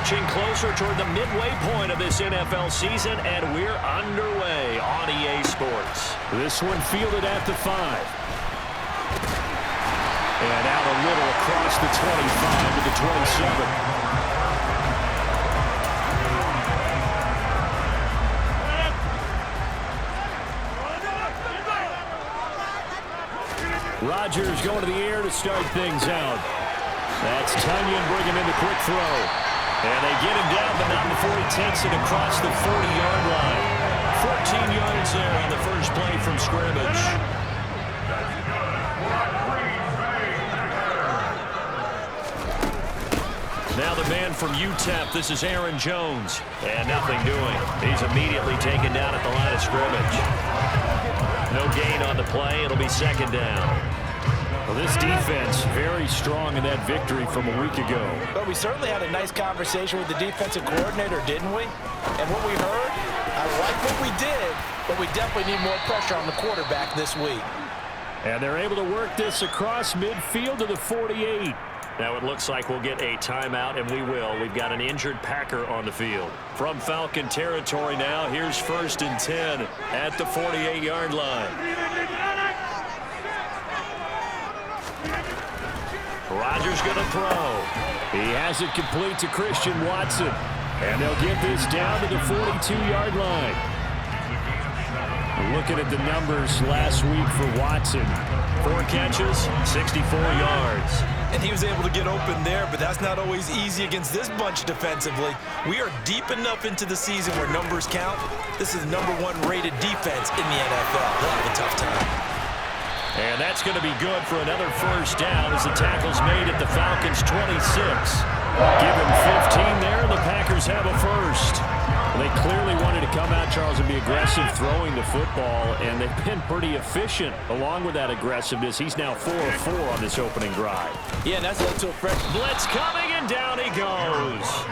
Marching closer toward the midway point of this NFL season, and we're underway on EA Sports. This one fielded at the 5. And out a little across the 25 to the 27. Rodgers going to the air to start things out. That's Tunyon bringing in the quick throw. And they get him down, but not before he takes it across the 40-yard line. 14 yards there on the first play from scrimmage. Now the man from UTEP, this is Aaron Jones. And nothing doing. He's immediately taken down at the line of scrimmage. No gain on the play. It'll be second down. Well, this defense very strong in that victory from a week ago. But we certainly had a nice conversation with the defensive coordinator, didn't we? And what we heard, I like what we did, but we definitely need more pressure on the quarterback this week. And they're able to work this across midfield to the 48. Now it looks like we'll get a timeout, and we will. We've got an injured Packer on the field. From Falcon territory now, here's 1st and 10 at the 48-yard line. Rodgers going to throw. He has it complete to Christian Watson. And they'll get this down to the 42-yard line. Looking at the numbers last week for Watson. 4 catches, 64 yards. And he was able to get open there, but that's not always easy against this bunch defensively. We are deep enough into the season where numbers count. This is the #1 rated defense in the NFL. They'll have a tough time. And that's going to be good for another first down as the tackle's made at the Falcons' 26. Give him 15 there, and the Packers have a first. They clearly wanted to come out, Charles, and be aggressive throwing the football, and they've been pretty efficient along with that aggressive-ness. He's now 4 of 4 on this opening drive. Yeah, and that's led to a fresh blitz coming, and down he goes.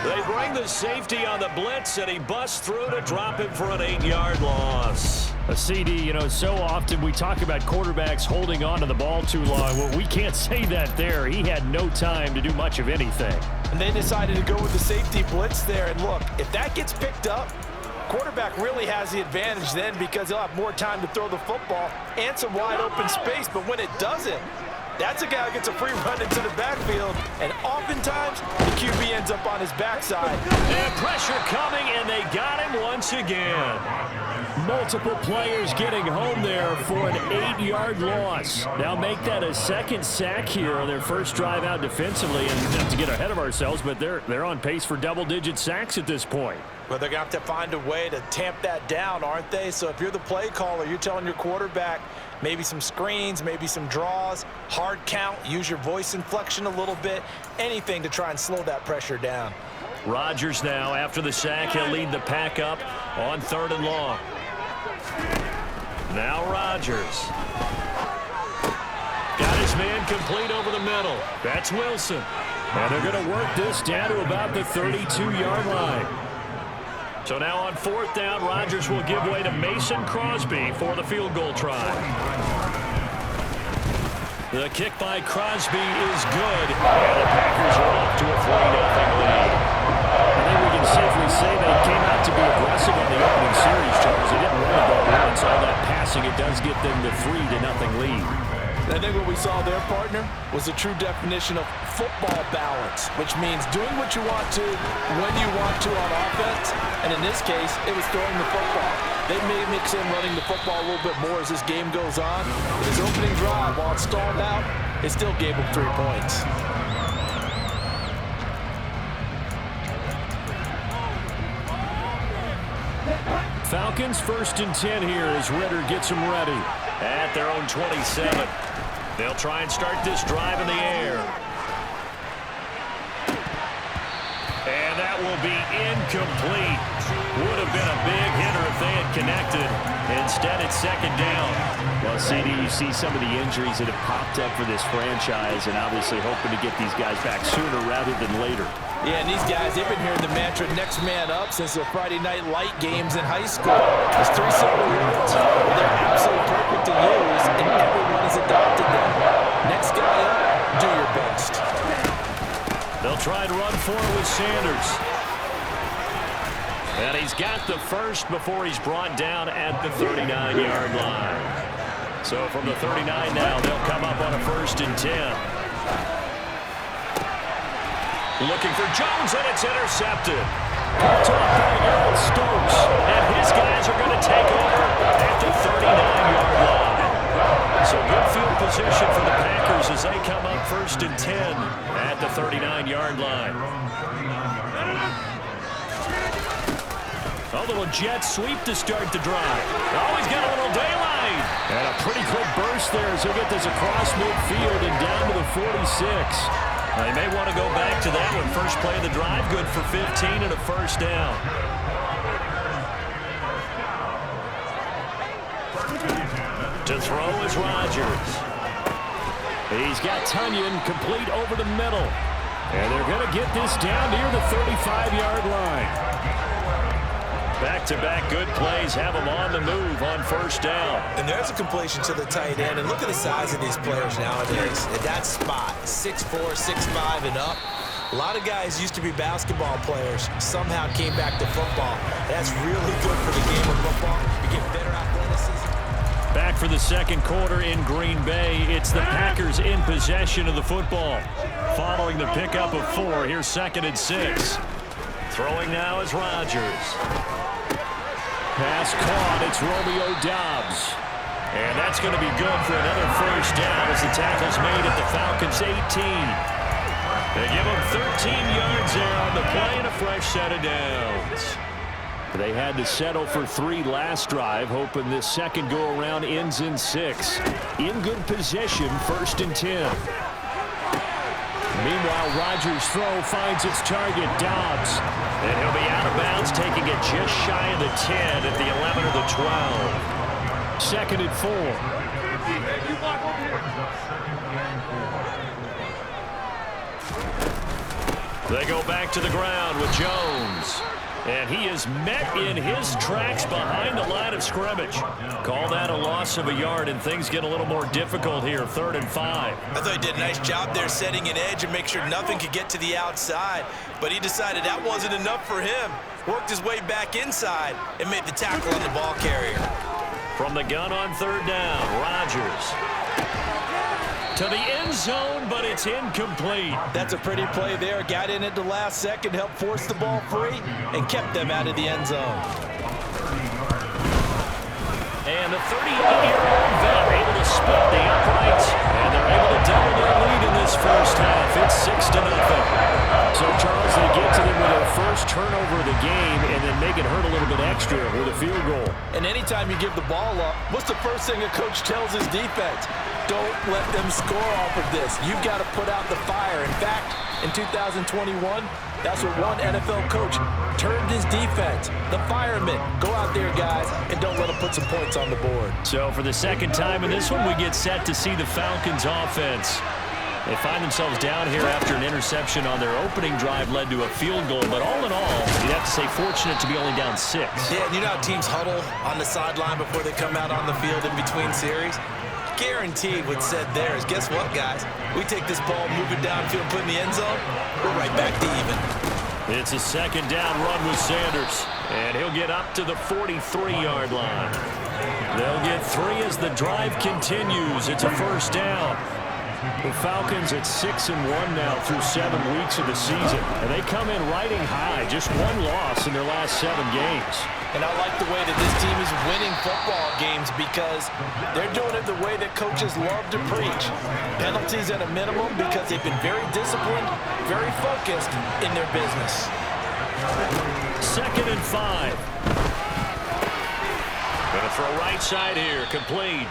They bring the safety on the blitz, and he busts through to drop him for an 8-yard loss. A CD, you know, so often we talk about quarterbacks holding on to the ball too long. Well, we can't say that there. He had no time to do much of anything. And they decided to go with the safety blitz there. And look, if that gets picked up, quarterback really has the advantage then because he'll have more time to throw the football and some wide open space. But when it doesn't, that's a guy who gets a free run into the backfield. And oftentimes, the QB ends up on his backside. And pressure coming, and they got him once again. Multiple players getting home there for an 8-yard loss. Now make that a second sack here on their first drive out defensively. And not to get ahead of ourselves, but they're on pace for double-digit sacks at this point. Well, they're going to have to find a way to tamp that down, aren't they? So if you're the play caller, you're telling your quarterback maybe some screens, maybe some draws, hard count, use your voice inflection a little bit, anything to try and slow that pressure down. Rodgers now, after the sack, he'll lead the pack up on 3rd and long. Now Rodgers. Got his man complete over the middle. That's Wilson. And they're going to work this down to about the 32-yard line. So now on 4th down, Rodgers will give way to Mason Crosby for the field goal try. The kick by Crosby is good. And the Packers are off to a 3-0 lead. I think we can safely say they came out to be aggressive on the opening series, Charles. They didn't run the ball once. All that passing, it does get them the 3-0 lead. I think what we saw there, partner, was a true definition of football balance, which means doing what you want to, when you want to on offense. And in this case, it was throwing the football. They may mix in running the football a little bit more as this game goes on. But his opening drive, while it stalled out, it still gave him 3 points. Falcons 1st and 10 here as Ritter gets them ready. At their own 27. They'll try and start this drive in the air. And that will be incomplete. Would have been a big hitter if they had connected. Instead, it's 2nd down. Well, CD, you see some of the injuries that have popped up for this franchise and obviously hoping to get these guys back sooner rather than later. Yeah, and these guys, they've been hearing the mantra next man up since their Friday night light games in high school. There's 3 simple words. They're absolutely perfect to use, and everyone has adopted them. Next guy up, do your best. They'll try and run for it with Sanders. And he's got the first before he's brought down at the 39-yard line. So from the 39 now, they'll come up on a 1st and 10. Looking for Jones, and it's intercepted. Picked up by Aaron Stokes. And his guys are going to take over at the 39-yard line. So good field position for the Packers as they come up 1st and 10 at the 39-yard line. A little jet sweep to start the drive. Oh, he's got a little daylight. And a pretty quick burst there as he'll get this across midfield and down to the 46. They may want to go back to that one. First play of the drive, good for 15 and a 1st down. To throw is Rodgers. He's got Tunyon complete over the middle. And they're going to get this down near the 35-yard line. Back-to-back good plays have them on the move on 1st down. And there's a completion to the tight end. And look at the size of these players nowadays. At that spot, 6'4", 6'5", and up. A lot of guys used to be basketball players, somehow came back to football. That's really good for the game of football. You get better athleticism. Back for the 2nd quarter in Green Bay. It's the Packers in possession of the football. Following the pickup of 4, here's 2nd and 6. Throwing now is Rodgers. Pass caught. It's Romeo Doubs. And that's going to be good for another 1st down as the tackle's made at the Falcons 18. They give them 13 yards there on the play and a fresh set of downs. They had to settle for 3 last drive, hoping this second go-around ends in 6. In good position, 1st and 10. Meanwhile, Rodgers' throw finds its target, Doubs. And he'll be out of bounds, taking it just shy of the 10 at the 11 or the 12. 2nd and 4. They go back to the ground with Jones. And he is met in his tracks behind the line of scrimmage. Call that a loss of a yard, and things get a little more difficult here, 3rd and 5. I thought he did a nice job there setting an edge and make sure nothing could get to the outside. But he decided that wasn't enough for him. Worked his way back inside and made the tackle on the ball carrier. From the gun on 3rd down, Rodgers. To the end zone, but it's incomplete. That's a pretty play there. Got in at the last second, helped force the ball free, and kept them out of the end zone. And the 38-year-old vet able to split the uprights, and they're able to double their lead in this 1st half. It's 6-0. So, Charles, they get to them with their first turnover of the game and then make it hurt a little bit extra with a field goal. And anytime you give the ball up, what's the first thing a coach tells his defense? Don't let them score off of this. You've got to put out the fire. In fact, in 2021, that's what one NFL coach termed his defense. The firemen. Go out there, guys, and don't let them put some points on the board. So for the 2nd time in this one, we get set to see the Falcons offense. They find themselves down here after an interception on their opening drive led to a field goal. But all in all, you'd have to say fortunate to be only down 6. Yeah, and you know how teams huddle on the sideline before they come out on the field in between series? Guaranteed what's said there is, guess what, guys? We take this ball, move it downfield, put it in the end zone, we're right back to even. It's a 2nd down run with Sanders. And he'll get up to the 43-yard line. They'll get 3 as the drive continues. It's a 1st down. The Falcons at 6-1 now through 7 weeks of the season. And they come in riding high, just 1 loss in their last 7 games. And I like the way that this team is winning football games because they're doing it the way that coaches love to preach. Penalties at a minimum because they've been very disciplined, very focused in their business. 2nd and 5. Gonna throw right side here, complete.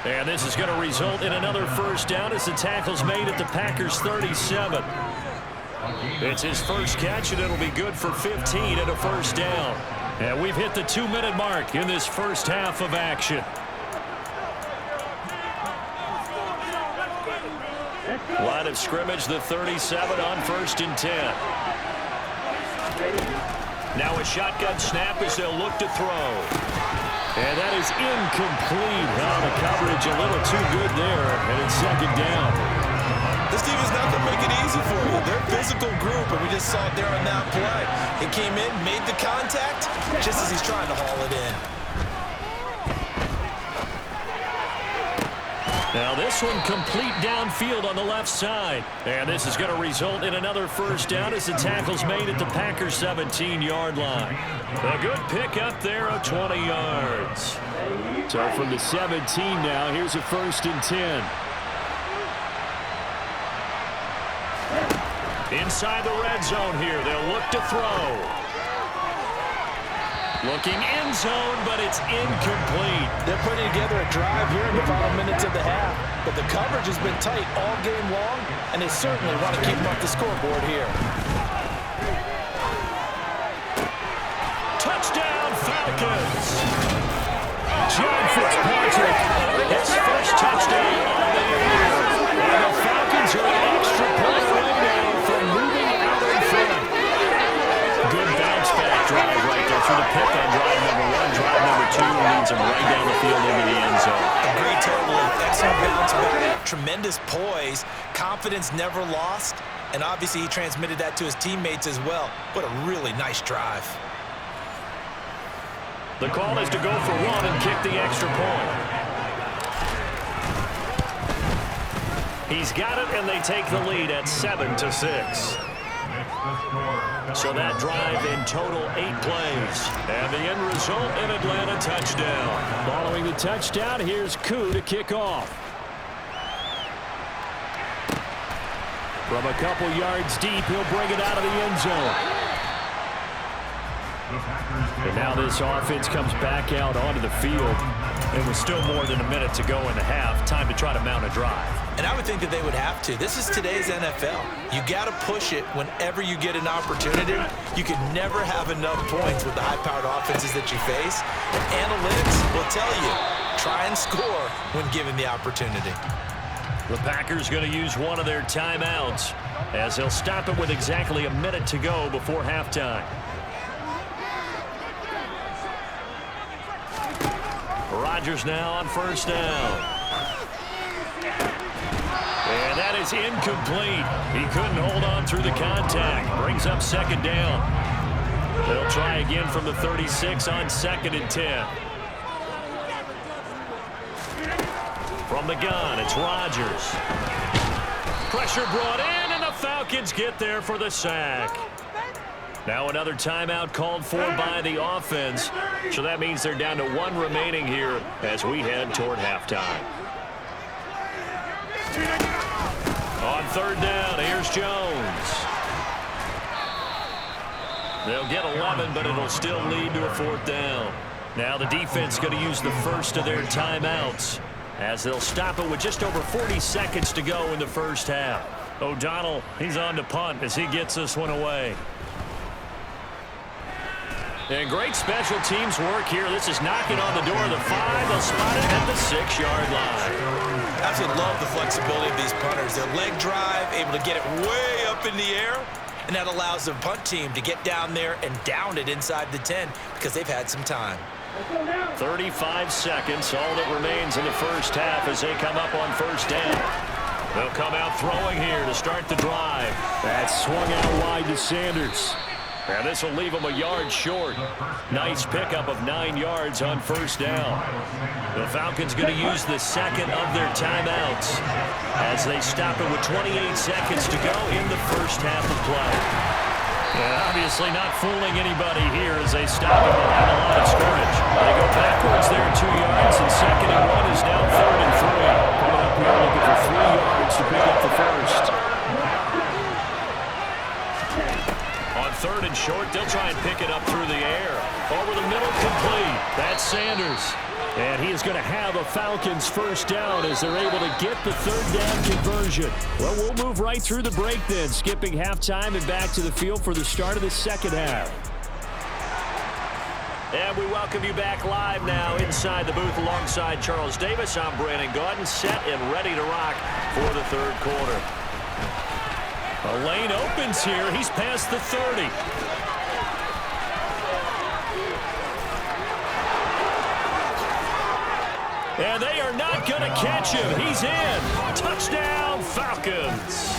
And this is going to result in another 1st down as the tackle's made at the Packers 37. It's his first catch, and it'll be good for 15 and a 1st down. And we've hit the 2-minute mark in this 1st half of action. Line of scrimmage, the 37 on 1st and 10. Now a shotgun snap as they'll look to throw. And that is incomplete. Oh, the coverage a little too good there, and it's 2nd down. This team is not going to make it easy easy for you. They're a physical group, and we just saw it there on that play. He came in, made the contact, just as he's trying to haul it in. Now this one complete downfield on the left side. And this is going to result in another first down as the tackle's made at the Packers 17-yard line. A good pick up there of 20 yards. So from the 17 now, here's a 1st and 10. Inside the red zone here, they'll look to throw. Looking end zone, but it's incomplete. They're putting together a drive here in the final minutes of the half, but the coverage has been tight all game long, and they certainly want to keep them off the scoreboard here. Touchdown, Falcons! John Fitzpatrick, his first touchdown of the year. And the Falcons are an extra point away now from moving out in front. Good bounce back drive right there through the pick on drive number 1. Drive number 2 leads them right down the field into the end zone. A great total of excellent bounce back, tremendous poise, confidence never lost, and obviously he transmitted that to his teammates as well. What a really nice drive. The call is to go for 1 and kick the extra point. He's got it, and they take the lead at 7-6. So that drive in total 8 plays. And the end result, an Atlanta touchdown. Following the touchdown, here's Koo to kick off. From a couple yards deep, he'll bring it out of the end zone. And now this offense comes back out onto the field. It was still more than a minute to go in the half. Time to try to mount a drive. And I would think that they would have to. This is today's NFL. You got to push it whenever you get an opportunity. You can never have enough points with the high-powered offenses that you face. And analytics will tell you, try and score when given the opportunity. The Packers going to use one of their timeouts as they'll stop it with exactly a minute to go before halftime. Rodgers now on first down. And that is incomplete. He couldn't hold on through the contact. Brings up second down. They'll try again from the 36 on 2nd and 10. From the gun, it's Rodgers. Pressure brought in, and the Falcons get there for the sack. Now another timeout called for by the offense. So that means they're down to 1 remaining here as we head toward halftime. On 3rd down, here's Jones. They'll get 11, but it'll still lead to a 4th down. Now the defense going to use the first of their timeouts as they'll stop it with just over 40 seconds to go in the first half. O'Donnell, he's on to punt as he gets this one away. And great special teams work here. This is knocking on the door of the 5. They'll spot it at the 6-yard line. Absolutely love the flexibility of these punters. Their leg drive, able to get it way up in the air, and that allows the punt team to get down there and down it inside the 10 because they've had some time. 35 seconds, all that remains in the first half as they come up on first down. They'll come out throwing here to start the drive. That swung out wide to Sanders. And this will leave them a yard short. Nice pickup of 9 yards on first down. The Falcons going to use the second of their timeouts as they stop it with 28 seconds to go in the first half of play. And obviously not fooling anybody here as they stop it behind the line of scrimmage. They go backwards there 2 yards, and 2nd and 1 is now 3rd and 3. Coming up here looking for 3 yards to pick up the first. 3rd and short, they'll try and pick it up through the air. Over the middle, complete. That's Sanders. And he is going to have a Falcons first down as they're able to get the 3rd down conversion. Well, we'll move right through the break then, skipping halftime and back to the field for the start of the second half. And we welcome you back live now inside the booth alongside Charles Davis. I'm Brandon Gaudin, set and ready to rock for the 3rd quarter. A lane opens here. He's past the 30. And they are not going to catch him. He's in. Touchdown, Falcons.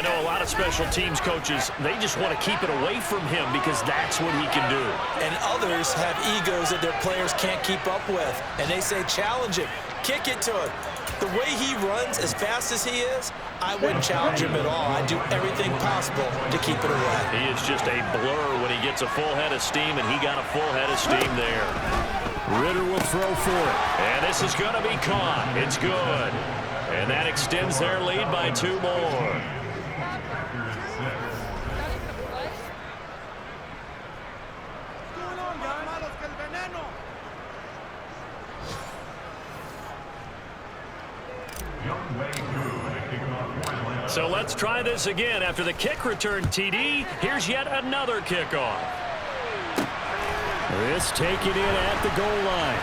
I know a lot of special teams coaches, they just want to keep it away from him because that's what he can do. And others have egos that their players can't keep up with. And they say, challenge him, kick it to him. The way he runs as fast as he is, I wouldn't challenge him at all. I'd do everything possible to keep it away. He is just a blur when he gets a full head of steam, and he got a full head of steam there. Ritter will throw for it. And this is going to be caught. It's good. And that extends their lead by 2 more. So let's try this again. After the kick return TD, here's yet another kickoff. This taken in at the goal line.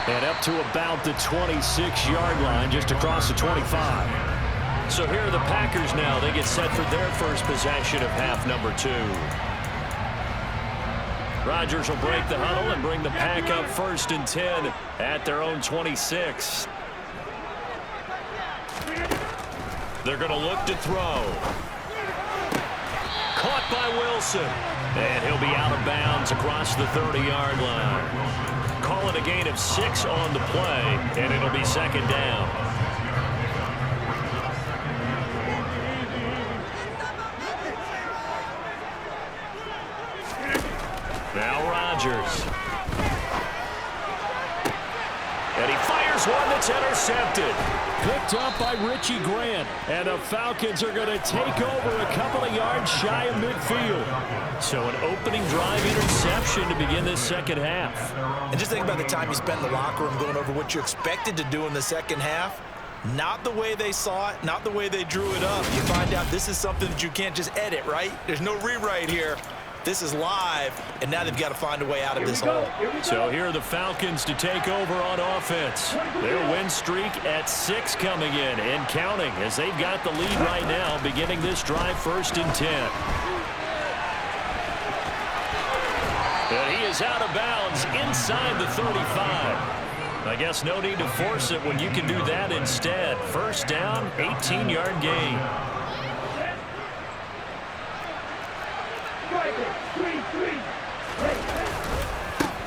And up to about the 26-yard line, just across the 25. So here are the Packers now. They get set for their first possession of half number 2. Rodgers will break the huddle and bring the Pack up 1st and 10 at their own 26. They're going to look to throw. Caught by Wilson. And he'll be out of bounds across the 30-yard line. Call it a gain of 6 on the play, and it'll be 2nd down. Now Rodgers. And he fires one that's intercepted. Picked up by Richie Grant. And the Falcons are going to take over a couple of yards shy of midfield. So an opening drive interception to begin this second half. And just think about the time you spent in the locker room going over what you expected to do in the second half. Not the way they saw it, not the way they drew it up. You find out this is something that you can't just edit, right? There's no rewrite here. This is live, and now they've got to find a way out of this hole. So here are the Falcons to take over on offense. Their win streak at 6 coming in and counting as they've got the lead right now beginning this drive 1st and 10. And he is out of bounds inside the 35. I guess no need to force it when you can do that instead. 1st down, 18-yard gain.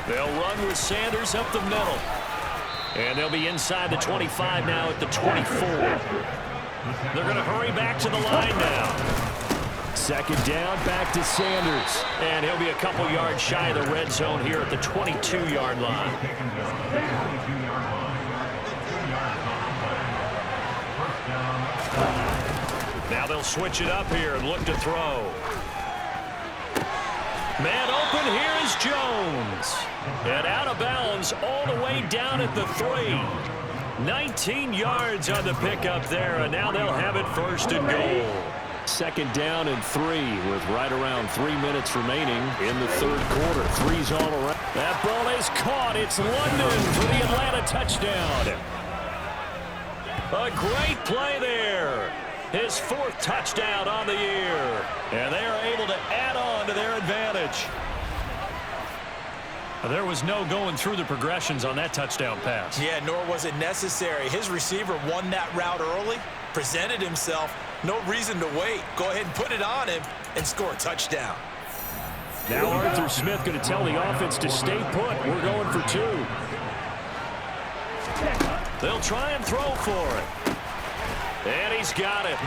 They'll run with Sanders up the middle. And they'll be inside the 25 now at the 24. They're going to hurry back to the line now. 2nd down, back to Sanders. And he'll be a couple yards shy of the red zone here at the 22-yard line. Now they'll switch it up here and look to throw. Man open, here is Jones. And out of bounds all the way down at the 3. 19 yards on the pickup there, and now they'll have it 1st and goal. 2nd down and 3 with right around 3 minutes remaining in the 3rd quarter. 3's all around. That ball is caught. It's London for the Atlanta touchdown. A great play there. His 4th touchdown on the year. And they are able to add on to their advantage. There was no going through the progressions on that touchdown pass. Yeah, nor was it necessary. His receiver won that route early, presented himself. No reason to wait. Go ahead and put it on him and score a touchdown. Now Arthur Smith going to tell the offense to stay put. We're going for 2. They'll try and throw for it. And he's got it.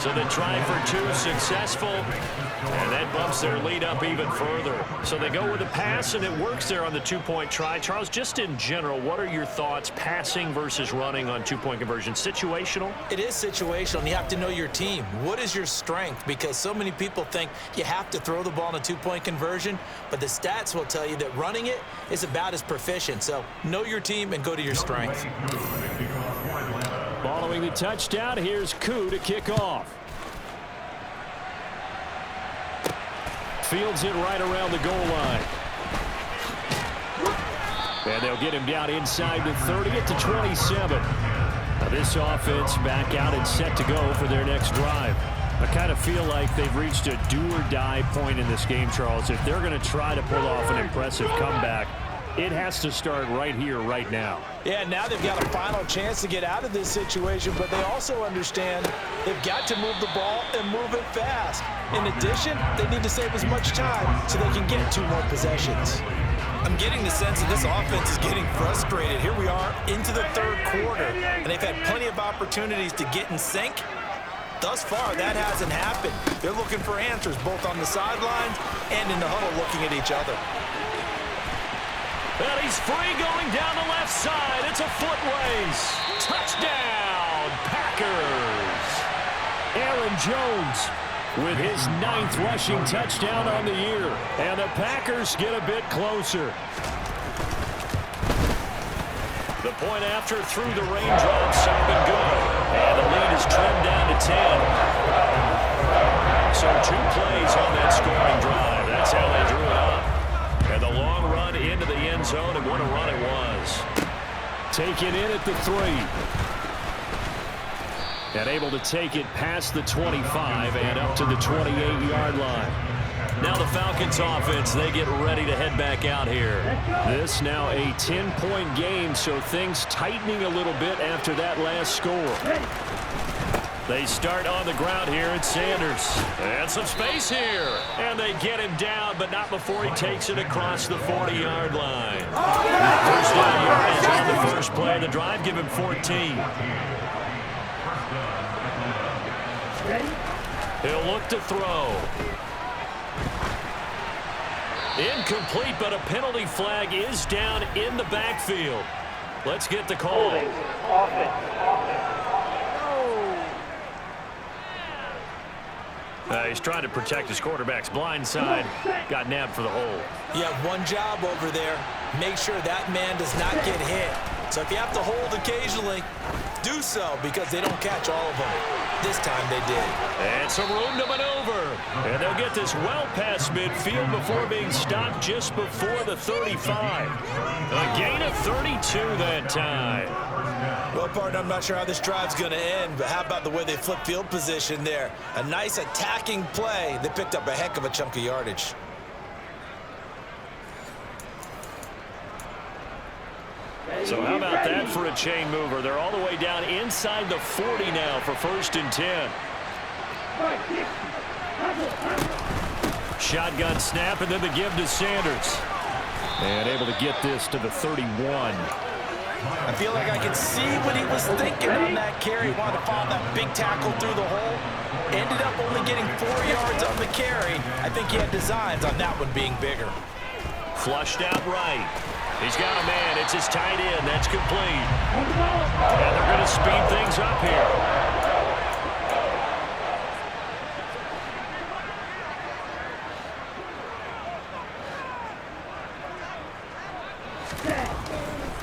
So they try for 2, successful. And that bumps their lead up even further. So they go with a pass, and it works there on the 2-point try. Charles, just in general, what are your thoughts passing versus running on 2-point conversion? Situational? It is situational, and you have to know your team. What is your strength? Because so many people think you have to throw the ball in a 2-point conversion, but the stats will tell you that running it is about as proficient. So know your team and go to your strength. Following the touchdown, here's Koo to kick off. Fields it right around the goal line. And they'll get him down inside the 30 at the 27. Now this offense back out and set to go for their next drive. I kind of feel like they've reached a do-or-die point in this game, Charles. If they're going to try to pull off an impressive comeback, It has to start right here, right now. Yeah, now they've got a final chance to get out of this situation, but they also understand they've got to move the ball and move it fast. In addition, they need to save as much time so they can get 2 more possessions. I'm getting the sense that this offense is getting frustrated. Here we are into the 3rd quarter, and they've had plenty of opportunities to get in sync. Thus far, that hasn't happened. They're looking for answers both on the sidelines and in the huddle looking at each other. And he's free going down the left side. It's a foot race. Touchdown, Packers. Aaron Jones with his 9th rushing touchdown on the year. And the Packers get a bit closer. The point after through the raindrops sounded good. And the lead is trimmed down to 10. So 2 plays on that scoring drive. That's how they drew it up. And the long run into the end zone, and what a run it was. Taken in at the 3. And able to take it past the 25 and up to the 28-yard line. Now the Falcons offense, they get ready to head back out here. This now a 10-point game, so things tightening a little bit after that last score. They start on the ground here at Sanders. And some space here. And they get him down, but not before he takes it across the 40-yard line. First down yardage on the first play of the drive. Give him 14. He'll look to throw. Incomplete, but a penalty flag is down in the backfield. Let's get the call. He's trying to protect his quarterback's blind side. Got nabbed for the hold. You have one job over there. Make sure that man does not get hit. So if you have to hold occasionally, do so because they don't catch all of them. This time they did. And some room to maneuver. And they'll get this well past midfield before being stopped just before the 35. A gain of 32 that time. Well, partner, I'm not sure how this drive's going to end, but how about the way they flip field position there? A nice attacking play. They picked up a heck of a chunk of yardage. So how about that for a chain mover? They're all the way down inside the 40 now for 1st and 10. Shotgun snap, and then the give to Sanders. And able to get this to the 31. I feel like I can see what he was thinking on that carry. He wanted to follow that big tackle through the hole. Ended up only getting 4 yards on the carry. I think he had designs on that one being bigger. Flushed out right. He's got a man. It's his tight end. That's complete. And they're going to speed things up here.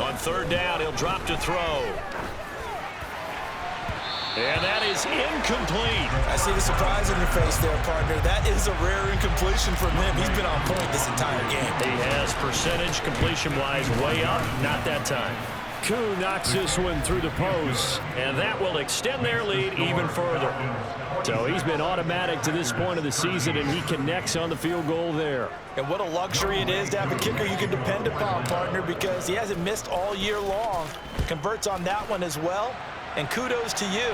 On 3rd down, he'll drop to throw. And that is incomplete. I see the surprise on your face there, partner. That is a rare incompletion from him. He's been on point this entire game. He has percentage completion-wise way up. Not that time. Koo knocks this one through the post. And that will extend their lead even further. So he's been automatic to this point of the season, and he connects on the field goal there. And what a luxury it is to have a kicker you can depend upon, partner, because he hasn't missed all year long. Converts on that one as well. And kudos to you.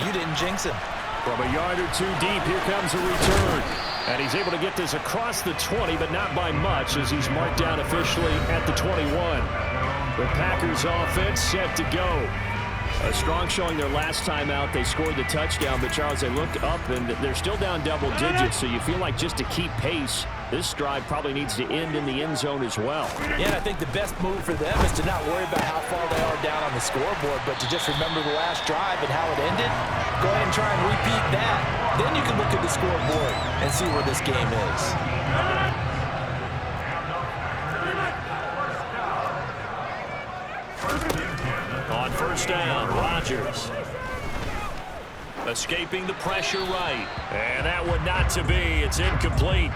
You didn't jinx him. From a yard or 2 deep, here comes a return. And he's able to get this across the 20, but not by much, as he's marked down officially at the 21. The Packers offense set to go. A strong showing their last time out. They scored the touchdown, but Charles, they looked up, and they're still down double digits, so you feel like just to keep pace, this drive probably needs to end in the end zone as well. Yeah, I think the best move for them is to not worry about how far they are down on the scoreboard, but to just remember the last drive and how it ended. Go ahead and try and repeat that. Then you can look at the scoreboard and see where this game is. On 1st down, Rodgers. Escaping the pressure right. And that one not to be. It's incomplete.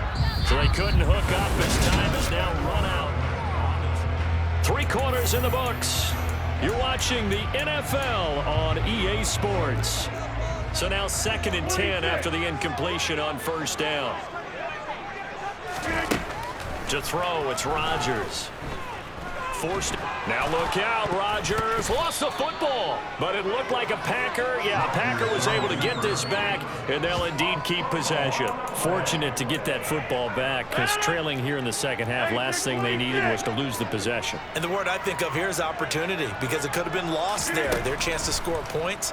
So they couldn't hook up as time has now run out. 3 quarters in the books. You're watching the NFL on EA Sports. So now 2nd and 10 after the incompletion on 1st down. To throw, it's Rodgers. forced. Now look out, Rodgers lost the football, but it looked like a Packer. Yeah, Packer was able to get this back, and they'll indeed keep possession. Fortunate to get that football back, because trailing here in the second half, last thing they needed was to lose the possession. And the word I think of here is opportunity, because it could have been lost there, their chance to score points.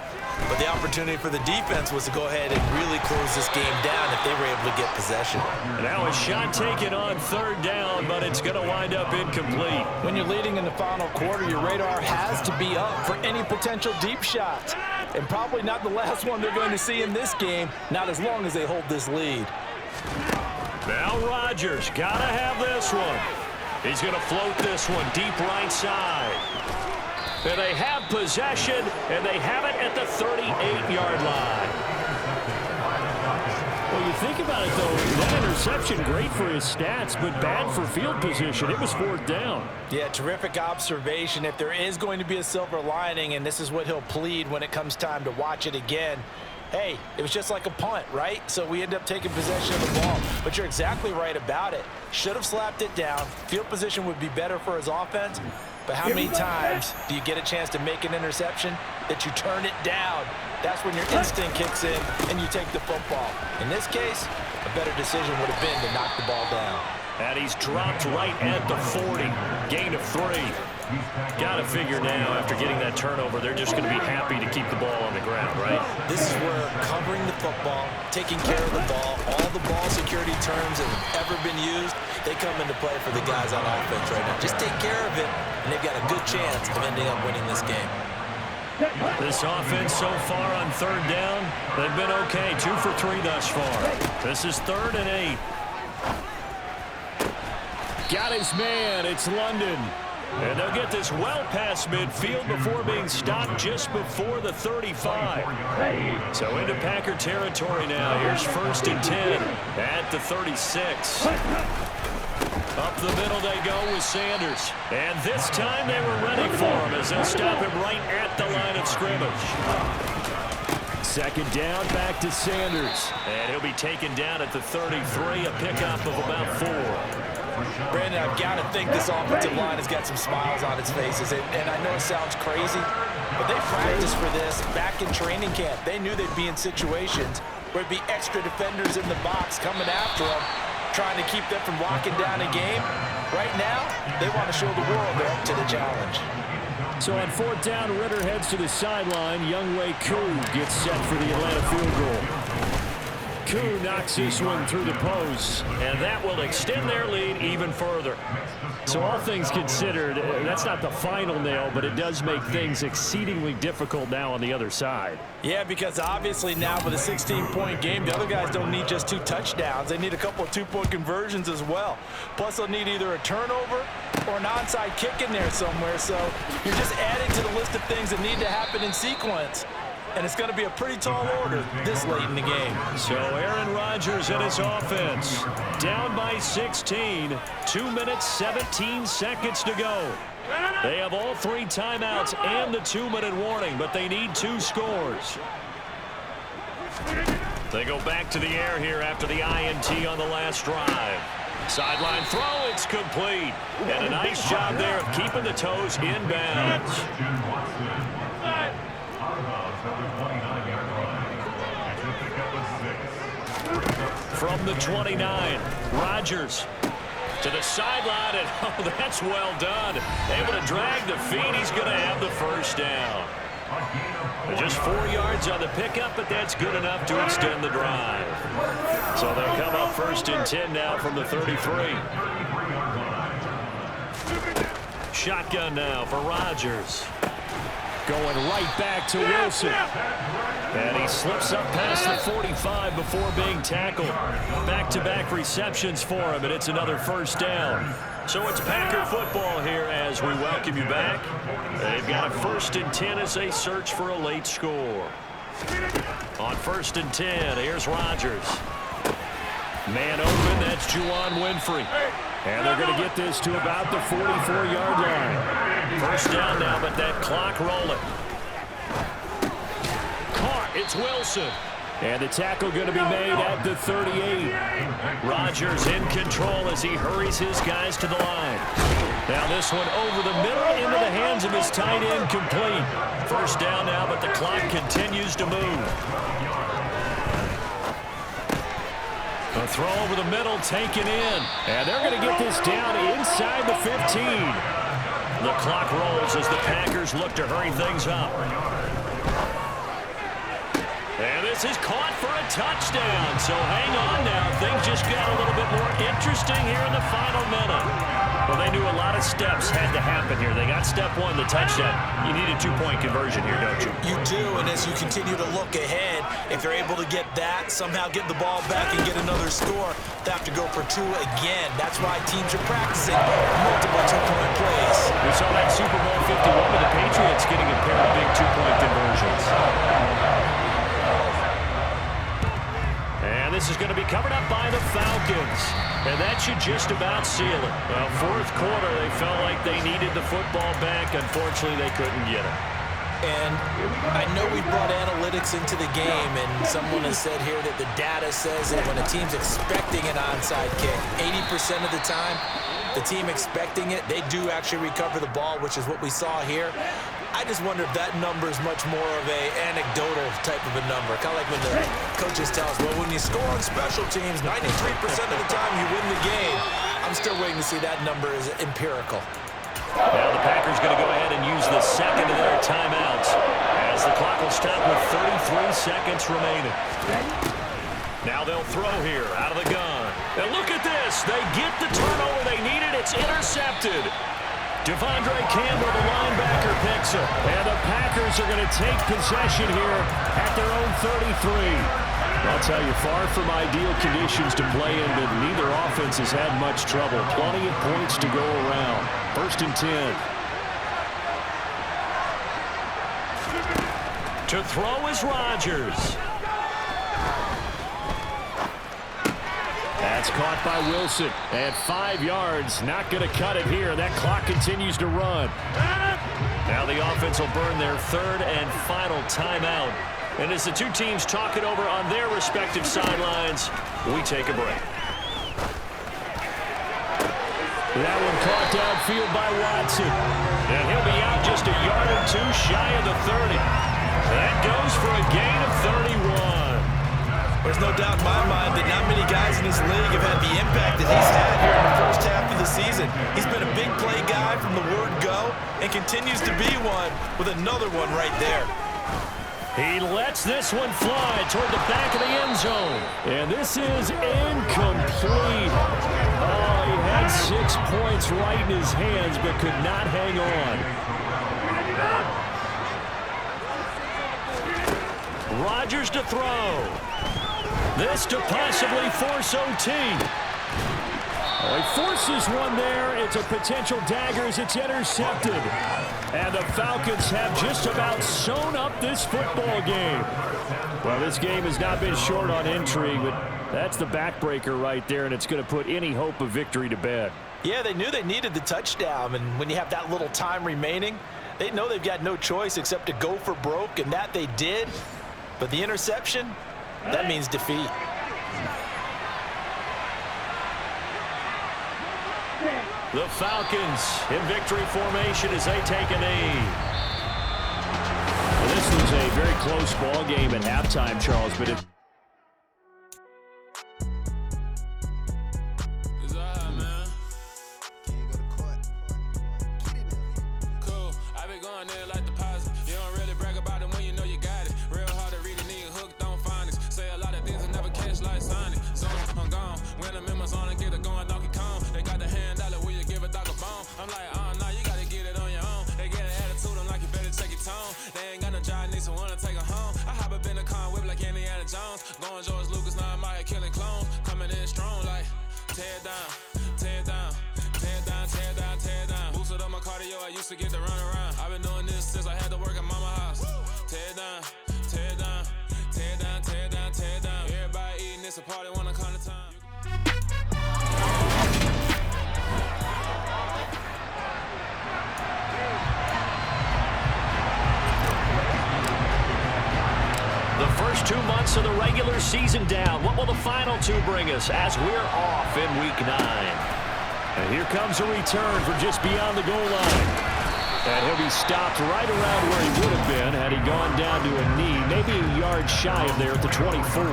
But the opportunity for the defense was to go ahead and really close this game down if they were able to get possession. Now a shot taken on third down, but it's going to wind up incomplete. When you're leading in the final quarter, your radar has to be up for any potential deep shots. And probably not the last one they're going to see in this game, not as long as they hold this lead. Now Rodgers got to have this one. He's going to float this one deep right side. And they have possession, and they have it at the 38-yard line. Well, you think about it, though, that interception, great for his stats, but bad for field position. It was fourth down. Yeah, terrific observation. If there is going to be a silver lining, and this is what he'll plead when it comes time to watch it again, hey, it was just like a punt, right? So we end up taking possession of the ball. But you're exactly right about it. Should have slapped it down. Field position would be better for his offense. But how many times do you get a chance to make an interception that you turn it down? That's when your instinct kicks in and you take the football. In this case, a better decision would have been to knock the ball down. And he's dropped right at the 40. Gain of 3. Got to figure now, after getting that turnover, they're just going to be happy to keep the ball on the ground, right? This is where covering the football, taking care of the ball, all the ball security terms that have ever been used, they come into play for the guys on offense right now. Just take care of it, and they've got a good chance of ending up winning this game. This offense so far on third down, they've been okay. 2 for 3 thus far. This is 3rd and 8. Got his man. It's London. And they'll get this well past midfield before being stopped just before the 35. So into Packer territory now. Here's 1st and 10 at the 36. Up the middle they go with Sanders. And this time they were ready for him as they'll stop him right at the line of scrimmage. 2nd down, back to Sanders. And he'll be taken down at the 33, a pickup of about 4. Brandon, I've got to think this offensive line has got some smiles on its faces. And I know it sounds crazy, but they practiced for this back in training camp. They knew they'd be in situations where it'd be extra defenders in the box coming after them, trying to keep them from locking down a game. Right now, they want to show the world they're up to the challenge. So on 4th down, Ritter heads to the sideline. Younghoe Koo gets set for the Atlanta field goal. Koo knocks this one through the post, and that will extend their lead even further. So all things considered, that's not the final nail, but it does make things exceedingly difficult now on the other side. Yeah, because obviously now with a 16-point game, the other guys don't need just 2 touchdowns. They need a couple of 2-point conversions as well. Plus, they'll need either a turnover or an onside kick in there somewhere. So you're just adding to the list of things that need to happen in sequence. And it's going to be a pretty tall order this late in the game. So Aaron Rodgers and his offense down by 16. 2 minutes, 17 seconds to go. They have all 3 timeouts and the 2-minute warning, but they need 2 scores. They go back to the air here after the INT on the last drive. Sideline throw, it's complete. And a nice job there of keeping the toes inbounds. From the 29, Rodgers to the sideline, and oh, that's well done. Able to drag the feet. He's going to have the 1st down. Just 4 yards on the pickup, but that's good enough to extend the drive. So they'll come up 1st and 10 now from the 33. Shotgun now for Rodgers. Going right back to Wilson. And he slips up past the 45 before being tackled. Back-to-back receptions for him, and it's another 1st down. So it's Packer football here as we welcome you back. They've got a 1st and 10 as they search for a late score. On 1st and 10, here's Rodgers. Man open, that's Juwan Winfrey. And they're going to get this to about the 44-yard line. 1st down now, but that clock rolling. Caught, it's Wilson. And the tackle going to be made at the 38. Rodgers in control as he hurries his guys to the line. Now this one over the middle into the hands of his tight end, complete. First down now, but the clock continues to move. A throw over the middle, taken in. And they're going to get this down inside the 15. The clock rolls as the Packers look to hurry things up. And this is caught for a touchdown. So hang on now. Things just got a little bit more interesting here in the final minute. Well, they knew a lot of steps had to happen here. They got step one, the touchdown. You need a two-point conversion here, don't you? You do, and as you continue to look ahead, if they're able to get that, somehow get the ball back and get another score, they have to go for two again. That's why teams are practicing multiple two-point plays. We saw that Super Bowl 51 with the Patriots getting a pair of big two-point conversions. And this is going to be covered up by the Falcons. And that should just about seal it. Well, fourth quarter, they felt like they needed the football back. Unfortunately, they couldn't get it. And I know we brought analytics into the game, and someone has said here that the data says that when a team's expecting an onside kick, 80% of the time, the team expecting it, they do actually recover the ball, which is what we saw here. I just wonder if that number is much more of a anecdotal type of a number. Kind of like when the coaches tell us, well, when you score on special teams, 93% of the time you win the game. I'm still waiting to see that number is empirical. Now the Packers going to go ahead and use the second of their timeouts as the clock will stop with 33 seconds remaining. Now they'll throw here out of the gun. And look at this. They get the turnover they needed. It's intercepted. Devondre Campbell, the linebacker, picks it. And the Packers are going to take possession here at their own 33. I'll tell you, far from ideal conditions to play in, but neither offense has had much trouble. Plenty of points to go around. First and 10. To throw is Rodgers. That's caught by Wilson at 5 yards. Not going to cut it here. That clock continues to run. Now the offense will burn their third and final timeout. And as the two teams talk it over on their respective sidelines, we take a break. That one caught downfield by Watson. And he'll be out just a yard or two shy of the 30. That goes for a gain of 31. There's no doubt in my mind that not many guys in this league have had the impact that he's had here in the first half of the season. He's been a big play guy from the word go and continues to be one with another one right there. He lets this one fly toward the back of the end zone. And this is incomplete. Oh, he had 6 points right in his hands but could not hang on. Rodgers to throw. This to possibly force OT. Oh, he forces one there. It's a potential dagger as it's intercepted. And the Falcons have just about sewn up this football game. Well, this game has not been short on intrigue, but that's the backbreaker right there, and it's going to put any hope of victory to bed. Yeah, they knew they needed the touchdown, and when you have that little time remaining, they know they've got no choice except to go for broke, and that they did. But the interception, that means defeat. The Falcons in victory formation as they take a knee. Well, this was a very close ball game at halftime, Charles, but it to get the run around. I've been doing this since I had to work at mama house. Tear down, tear down, tear down, tear down, tear down. Everybody eating, it's a party, wanna come to time. The first 2 months of the regular season down. What will the final 2 bring us as we're off in Week 9? And here comes a return from just beyond the goal line. And he'll be stopped right around where he would have been had he gone down to a knee, maybe a yard shy of there at the 24.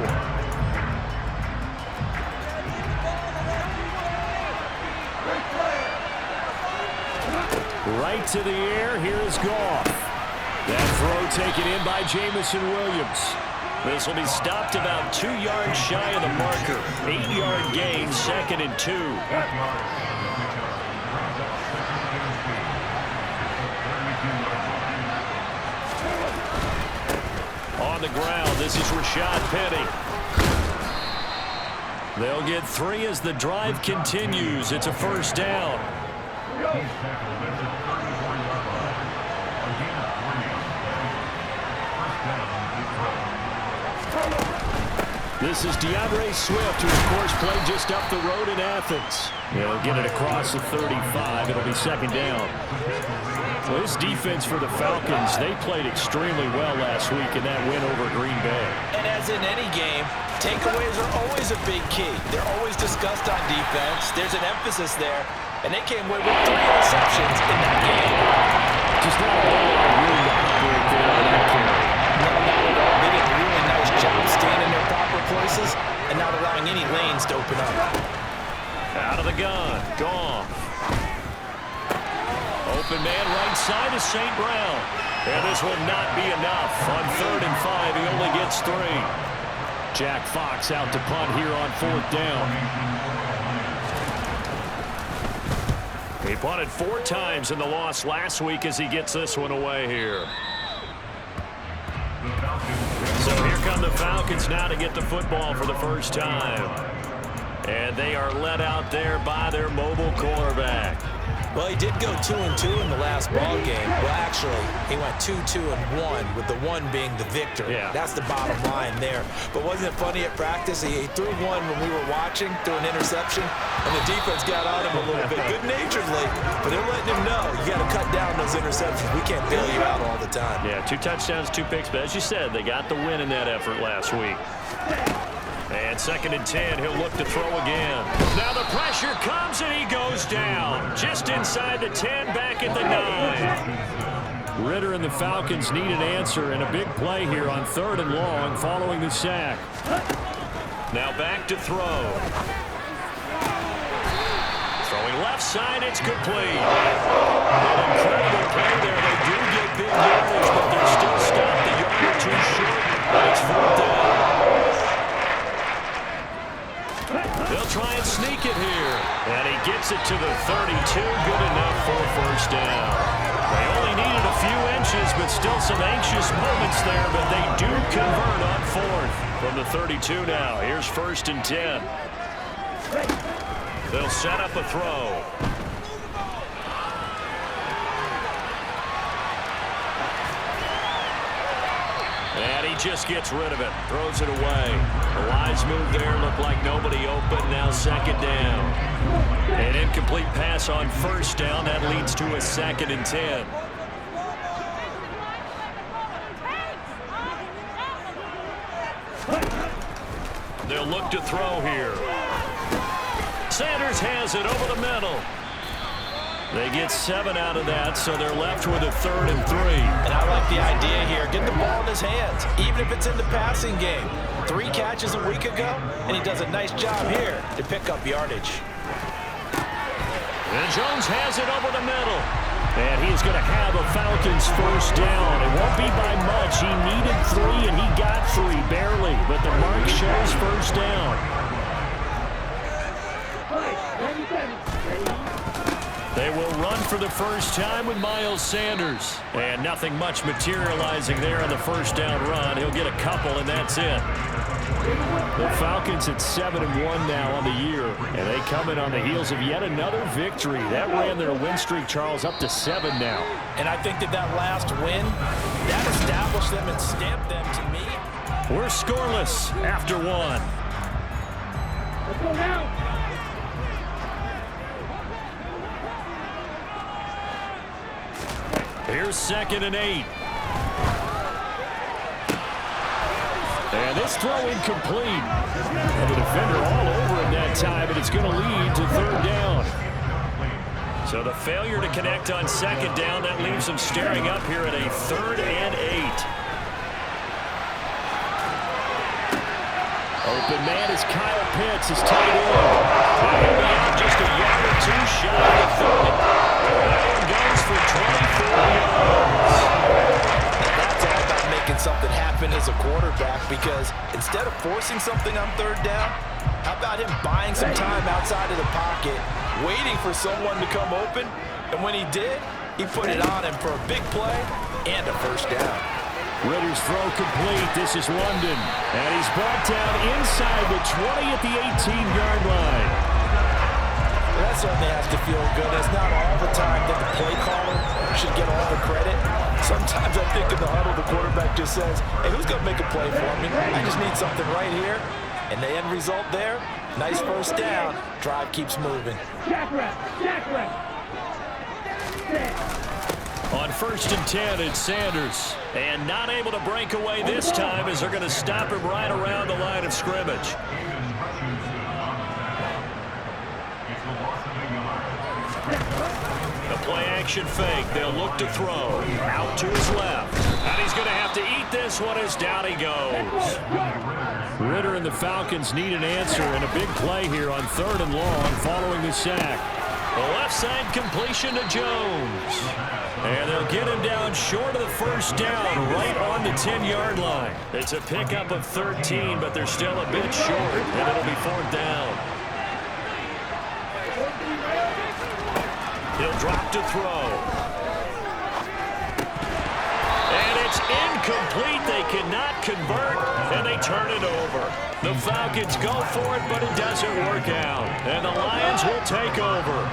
Right to the air. Here is Goff. That throw taken in by Jamison Williams. This will be stopped about 2 yards shy of the marker. 8-yard gain, 2nd and 2. On the ground, this is Rashad Penny. They'll get 3 as the drive continues. It's a first down. This is DeAndre Swift, who, of course, played just up the road in Athens. They'll get it across the 35. It'll be 2nd down. Well, this defense for the Falcons, they played extremely well last week in that win over Green Bay. And as in any game, takeaways are always a big key. They're always discussed on defense. There's an emphasis there. And they came away with 3 interceptions in that game. Just not a whole lot of room to operate there on that carry. No, not at all. They did a really nice job staying in their proper places and not allowing any lanes to open up. Out of the gun. Goff. Open man right side is St. Brown. And this will not be enough. On 3rd and 5, he only gets 3. Jack Fox out to punt here on 4th down. He punted 4 times in the loss last week as he gets this one away here. So here come the Falcons now to get the football for the first time. And they are led out there by their mobile quarterback. Well, he did go 2-2 in the last ball game. Well, actually, he went 2-2-1, with the 1 being the victor. Yeah. That's the bottom line there. But wasn't it funny at practice? He threw 1 when we were watching, threw an interception, and the defense got on him a little bit, good-naturedly. But they're letting him know, you got to cut down those interceptions. We can't bail you out all the time. Yeah, 2 touchdowns, 2 picks. But as you said, they got the win in that effort last week. And 2nd and 10, he'll look to throw again. Now the pressure comes and he goes down. Just inside the 10, back at the 9. Ritter and the Falcons need an answer and a big play here on 3rd and long following the sack. Now back to throw. Throwing left side, it's complete. An incredible play there. They do get big yardage, but they're still stopped the yard or 2 short. And it's 4th down. They'll try and sneak it here. And he gets it to the 32. Good enough for a first down. They only needed a few inches, but still some anxious moments there. But they do convert on 4th. From the 32 now. Here's 1st and 10. They'll set up a throw. And he just gets rid of it. Throws it away. The wise move there. Looked like nobody open. Now 2nd down. An incomplete pass on 1st down. That leads to a 2nd and 10. They'll look to throw here. Sanders has it over the middle. They get 7 out of that, so they're left with a 3rd and 3. And I like the idea here. Get the ball in his hands, even if it's in the passing game. 3 catches a week ago, and he does a nice job here to pick up yardage. And Jones has it over the middle. And he's going to have a Falcons first down. It won't be by much. He needed 3, and he got 3, barely. But the mark shows first down. They will run for the first time with Miles Sanders. And nothing much materializing there on the first down run. He'll get a couple, and that's it. The Falcons at 7-1 now on the year. And they come in on the heels of yet another victory. That ran their win streak, Charles, up to 7 now. And I think that last win, that established them and stamped them to me. We're scoreless after 1. Let's go now. Here's 2nd and 8. And this throw incomplete. And the defender all over him that time, and it's going to lead to third down. So the failure to connect on second down, that leaves them staring up here at a 3rd and 8. Open man is Kyle Pitts, his tight end. And he'll be out just a yard or two shy of 30. And goes for 24 yards. That's all about making something happen as a quarterback, because instead of forcing something on third down, how about him buying some time outside of the pocket, waiting for someone to come open, and when he did, he put it on him for a big play and a first down. Ritter's throw complete. This is London. And he's brought down inside the 20 at the 18-yard line. That certainly has to feel good. It's not all the time that the play caller should get all the credit. Sometimes I think in the huddle, the quarterback just says, hey, who's going to make a play for me? I just need something right here. And the end result there, nice first down. Drive keeps moving. On 1st and 10, it's Sanders. And not able to break away this time as they're going to stop him right around the line of scrimmage. The play-action fake. They'll look to throw. Out to his left. And he's going to have to eat this one as down he goes. Ritter and the Falcons need an answer, and a big play here on 3rd and long following the sack. The left side completion to Jones. And they'll get him down short of the first down, right on the 10-yard line. It's a pickup of 13, but they're still a bit short, and it'll be 4th down. He'll drop to throw. And it's incomplete. They cannot convert, and they turn it over. The Falcons go for it, but it doesn't work out. And the Lions will take over.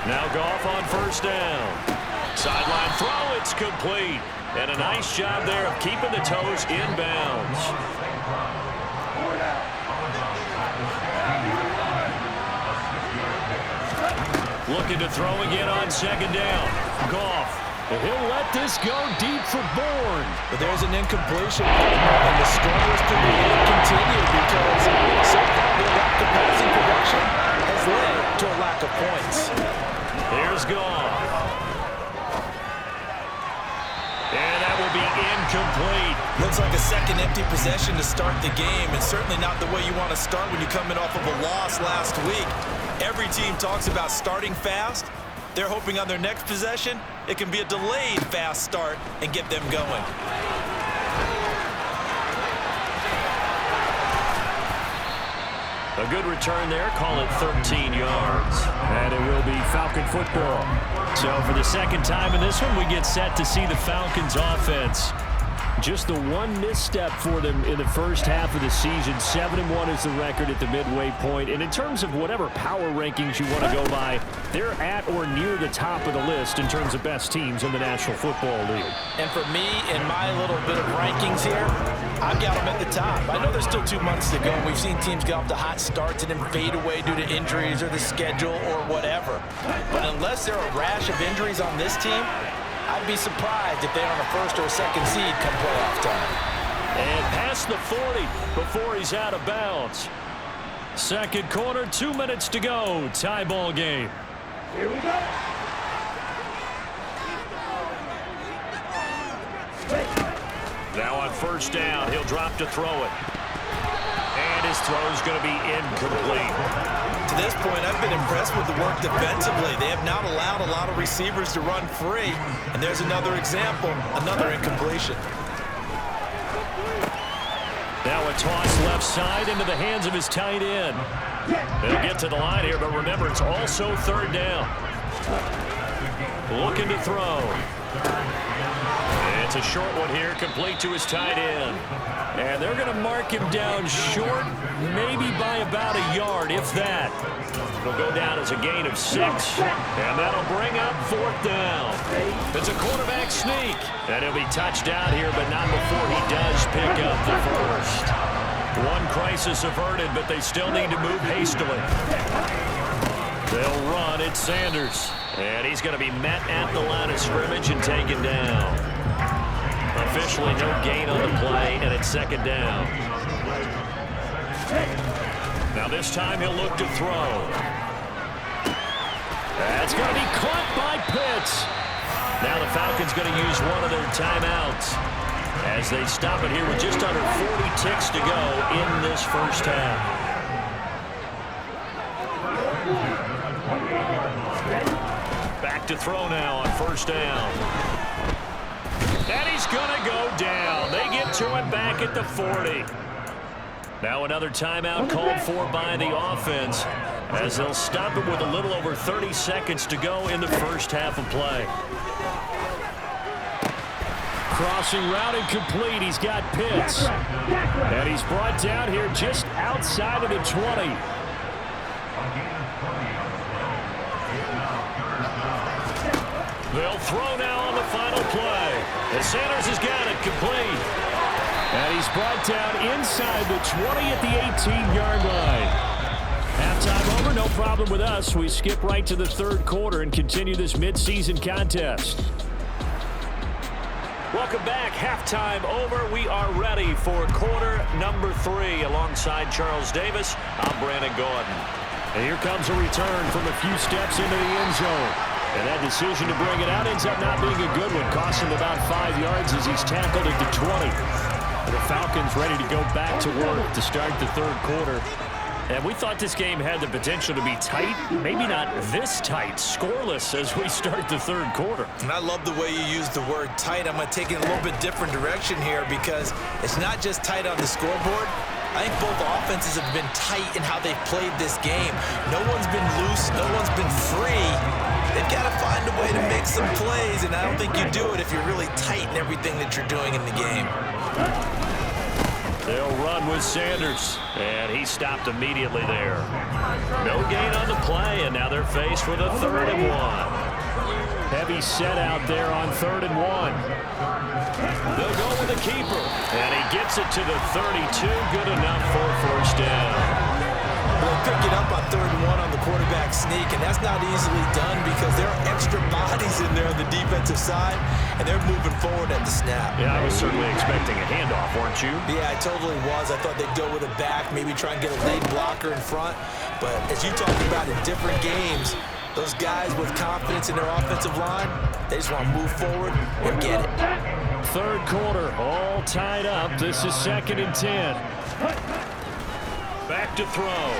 Now Goff on first down. Sideline throw, it's complete. And a nice job there of keeping the toes inbounds. Looking to throw again on second down. Goff. He'll let this go deep for Bourne. But there's an incompletion, and the struggles to the end continue because so far the lack of passing production has led to a lack of points. Here's Goff. And that will be incomplete. Looks like a second empty possession to start the game, and certainly not the way you want to start when you're coming off of a loss last week. Every team talks about starting fast. They're hoping on their next possession, it can be a delayed fast start and get them going. A good return there, call it 13 yards. And it will be Falcon football. So for the second time in this one, we get set to see the Falcons offense. Just the one misstep for them in the first half of the season. 7-1 is the record at the midway point. And in terms of whatever power rankings you want to go by, they're at or near the top of the list in terms of best teams in the National Football League. And for me, in my little bit of rankings here, I've got them at the top. I know there's still 2 months to go, and we've seen teams get off to hot starts and then fade away due to injuries or the schedule or whatever. But unless there are a rash of injuries on this team, I'd be surprised if they're on a first or second seed come playoff time. And past the 40 before he's out of bounds. Second quarter, 2 minutes to go. Tie ball game. Here we go. Now on first down, he'll drop to throw it. And his throw's going to be incomplete. To this point, I've been impressed with the work defensively. They have not allowed a lot of receivers to run free. And there's another example, another incompletion. Now a toss left side into the hands of his tight end. They'll get to the line here, but remember, it's also third down. Looking to throw. It's a short one here, complete to his tight end. And they're going to mark him down short, maybe by about a yard, if that. It'll go down as a gain of 6. And that'll bring up fourth down. It's a quarterback sneak. And he'll be touched down here, but not before he does pick up the first. One crisis averted, but they still need to move hastily. They'll run. It's Sanders. And he's going to be met at the line of scrimmage and taken down. Officially no gain on the play, and it's second down. Now this time he'll look to throw. That's going to be caught by Pitts. Now the Falcons going to use one of their timeouts as they stop it here with just under 40 ticks to go in this first half. Back to throw now on first down. And he's going to go down. They get to him back at the 40. Now another timeout called for by the offense as they'll stop it with a little over 30 seconds to go in the first half of play. Crossing route incomplete. He's got Pitts. And he's brought down here just outside of the 20. They'll throw now on the final play. And Sanders has got it complete. And he's brought down inside the 20 at the 18-yard line. Halftime over, no problem with us. We skip right to the third quarter and continue this midseason contest. Welcome back. Halftime over. We are ready for quarter number 3. Alongside Charles Davis, I'm Brandon Gordon. And here comes a return from a few steps into the end zone. And that decision to bring it out ends up not being a good one. Costs him about 5 yards as he's tackled at the 20. The Falcons ready to go back to work to start the third quarter. And we thought this game had the potential to be tight. Maybe not this tight, scoreless as we start the third quarter. And I love the way you use the word tight. I'm going to take it in a little bit different direction here because it's not just tight on the scoreboard. I think both offenses have been tight in how they've played this game. No one's been loose. No one's been free. They've got to find a way to make some plays, and I don't think you do it if you're really tight in everything that you're doing in the game. They'll run with Sanders, and he stopped immediately there. No gain on the play, and now they're faced with a 3rd and 1. Heavy set out there on 3rd and 1. They'll go with the keeper, and he gets it to the 32. Good enough for a first down. They'll pick it up on 3rd and 1 on the quarterback sneak, and that's not easily done because there are extra bodies in there on the defensive side, and they're moving forward at the snap. Yeah, I was certainly expecting a handoff, weren't you? Yeah, I totally was. I thought they'd go with a back, maybe try and get a lead blocker in front. But as you talked about in different games, those guys with confidence in their offensive line, they just want to move forward and get it. Third quarter, all tied up. This is 2nd and 10. Back to throw.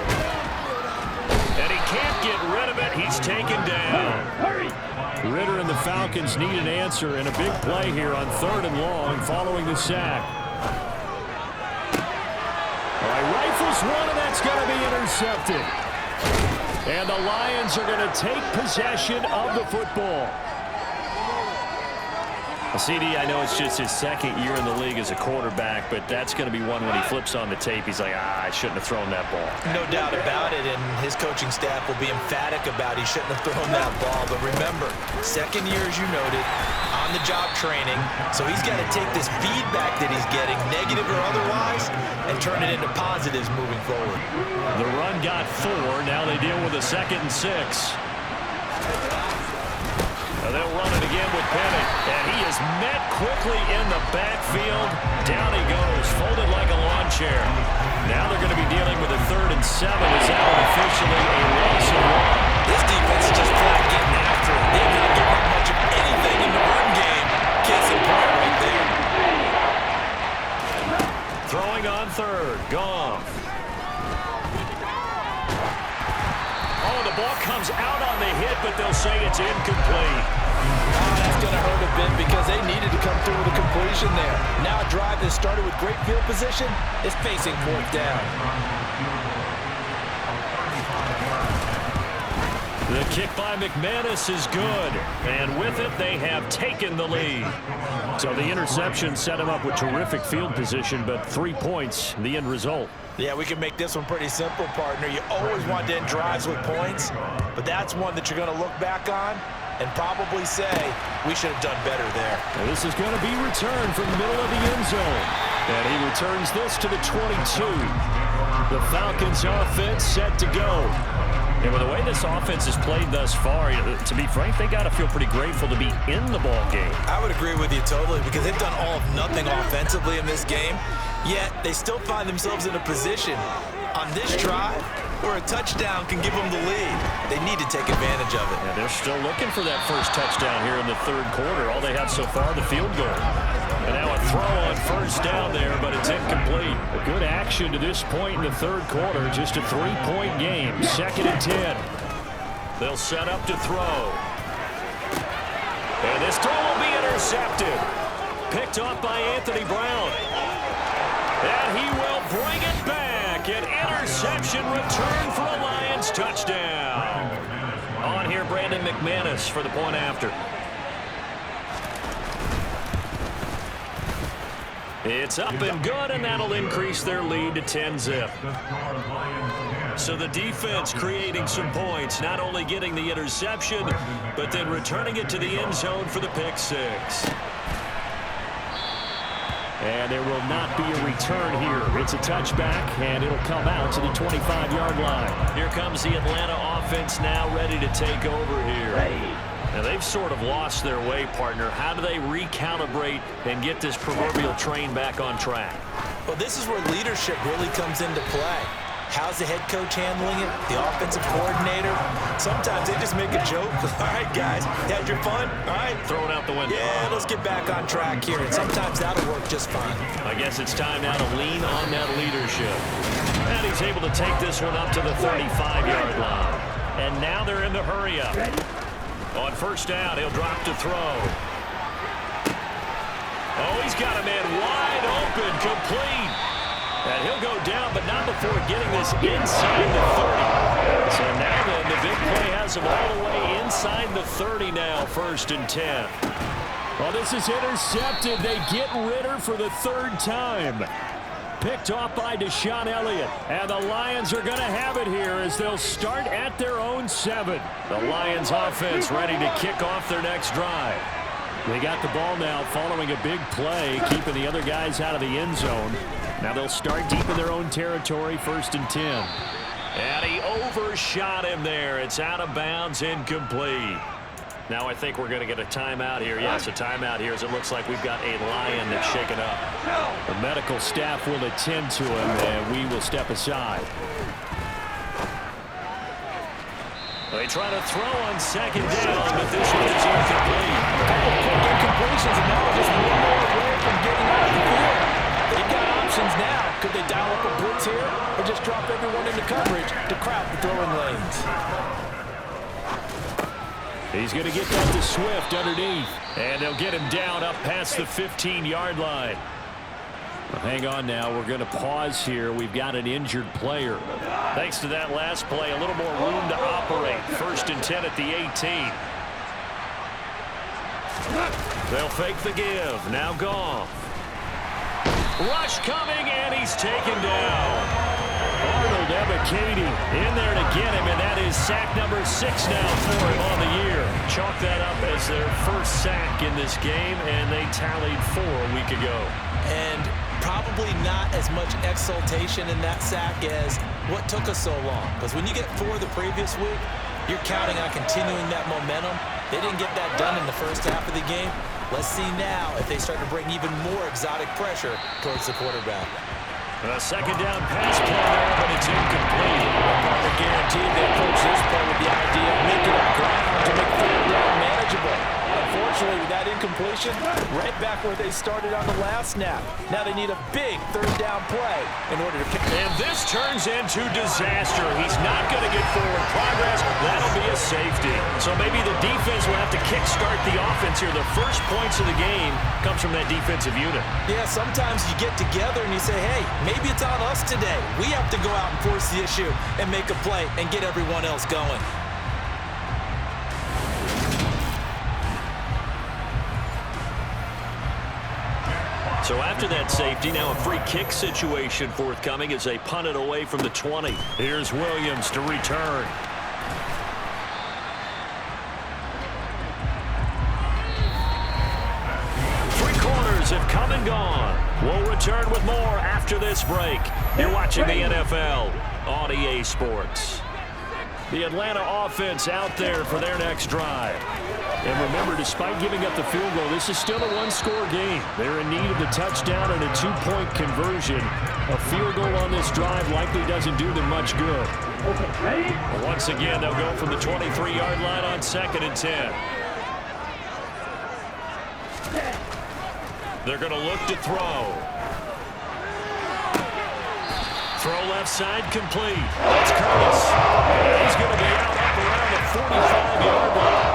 And he can't get rid of it. He's taken down. Ritter and the Falcons need an answer and a big play here on 3rd and long following the sack. All right, rifles one, and that's going to be intercepted. And the Lions are going to take possession of the football. CD, I know it's just his 2nd year in the league as a quarterback, but that's going to be one when he flips on the tape. He's like, I shouldn't have thrown that ball. No doubt about it, and his coaching staff will be emphatic about he shouldn't have thrown that ball. But remember, 2nd year, as you noted, on-the-job training, so he's got to take this feedback that he's getting, negative or otherwise, and turn it into positives moving forward. The run got 4. Now they deal with a 2nd and 6. They'll run it again with Penny, and he is met quickly in the backfield. Down he goes, folded like a lawn chair. Now they're going to be dealing with a 3rd and 7. Is that one officially a loss of 1? This defense is just flat getting after it. They've not given up much of anything in the run game. Case in point right there. Throwing on 3rd, Goff. Oh, the ball comes out on the hit, but they'll say it's incomplete. That's going to hurt a bit because they needed to come through with a completion there. Now a drive that started with great field position is facing 4th down. The kick by McManus is good, and with it, they have taken the lead. So the interception set him up with terrific field position, but 3 points, the end result. Yeah, we can make this one pretty simple, partner. You always want to end drives with points, but that's one that you're going to look back on and probably say, we should have done better there. And this is going to be returned from the middle of the end zone. And he returns this to the 22. The Falcons offense set to go. And with the way this offense has played thus far, to be frank, they got to feel pretty grateful to be in the ball game. I would agree with you totally because they've done all of nothing offensively in this game, yet they still find themselves in a position on this drive where a touchdown can give them the lead. They need to take advantage of it. Yeah, they're still looking for that first touchdown here in the third quarter. All they have so far, the field goal. And now a throw on first down there, but it's incomplete. A good action to this point in the third quarter. Just a 3-point game. 2nd and 10. They'll set up to throw. And this throw will be intercepted. Picked off by Anthony Brown. And he will bring it back. An interception return for a Lions touchdown. On here, Brandon McManus for the point after. It's up and good, and that'll increase their lead to 10-zip. So the defense creating some points, not only getting the interception, but then returning it to the end zone for the pick six. And there will not be a return here. It's a touchback, and it'll come out to the 25-yard line. Here comes the Atlanta offense now ready to take over here. Now, they've sort of lost their way, partner. How do they recalibrate and get this proverbial train back on track? Well, this is where leadership really comes into play. How's the head coach handling it? The offensive coordinator? Sometimes they just make a joke. All right, guys, had your fun? All right. Throw it out the window. Yeah, let's get back on track here. And sometimes that'll work just fine. I guess it's time now to lean on that leadership. And he's able to take this one up to the 35-yard line. And now they're in the hurry-up. On first down, he'll drop to throw. Oh, he's got a man wide open, complete. And he'll go down, but not before getting this inside the 30. So now then, the big play has him all the way inside the 30 now, 1st and 10. Well, this is intercepted. They get Ritter for the 3rd time. Picked off by Deshaun Elliott. And the Lions are going to have it here as they'll start at their own 7. The Lions offense ready to kick off their next drive. They got the ball now following a big play, keeping the other guys out of the end zone. Now they'll start deep in their own territory, 1st and 10. And he overshot him there. It's out of bounds, incomplete. Now I think we're going to get a timeout here. Yes, a timeout here as it looks like we've got a Lion that's shaken up. The medical staff will attend to him, and we will step aside. They try to throw on 2nd down, but this one is incomplete. Quick incompletions, and now just one more away from getting out of the field. They've got options now. Could they dial up a blitz here or just drop everyone into coverage to crowd the throwing lanes? He's going to get that to Swift underneath. And they'll get him down up past the 15-yard line. Well, hang on now. We're going to pause here. We've got an injured player. Thanks to that last play, a little more room to operate. 1st and 10 at the 18. They'll fake the give. Now Goff. Rush coming, and he's taken down. Arnold Ebiketie in there to get him, and that is sack number 6 now for him on the year. Chalk that up as their first sack in this game, and they tallied 4 a week ago. And probably not as much exultation in that sack as what took us so long. Because when you get 4 the previous week, you're counting on continuing that momentum. They didn't get that done in the first half of the game. Let's see now if they start to bring even more exotic pressure towards the quarterback. A 2nd down pass play there, but it's incomplete. I guarantee they approach this play with the idea of making up ground to make 3rd down manageable. Unfortunately, with that incompletion, right back where they started on the last snap. Now they need a big 3rd down play in order to pick. And this turns into disaster. He's not going to get forward progress. That'll be a safety. So maybe the defense will have to kickstart the offense here. The first points of the game comes from that defensive unit. Yeah, sometimes you get together and you say, hey, maybe it's on us today. We have to go out and force the issue and make a play and get everyone else going. So after that safety, now a free kick situation forthcoming as they punt it away from the 20. Here's Williams to return. Three quarters have come and gone. We'll return with more after this break. You're watching the NFL on EA Sports. The Atlanta offense out there for their next drive. And remember, despite giving up the field goal, this is still a one-score game. They're in need of the touchdown and a two-point conversion. A field goal on this drive likely doesn't do them much good. Once again, they'll go from the 23-yard line on 2nd and 10. They're going to look to throw. Throw left side complete. That's Curtis. And he's going to be out up around the 45-yard line.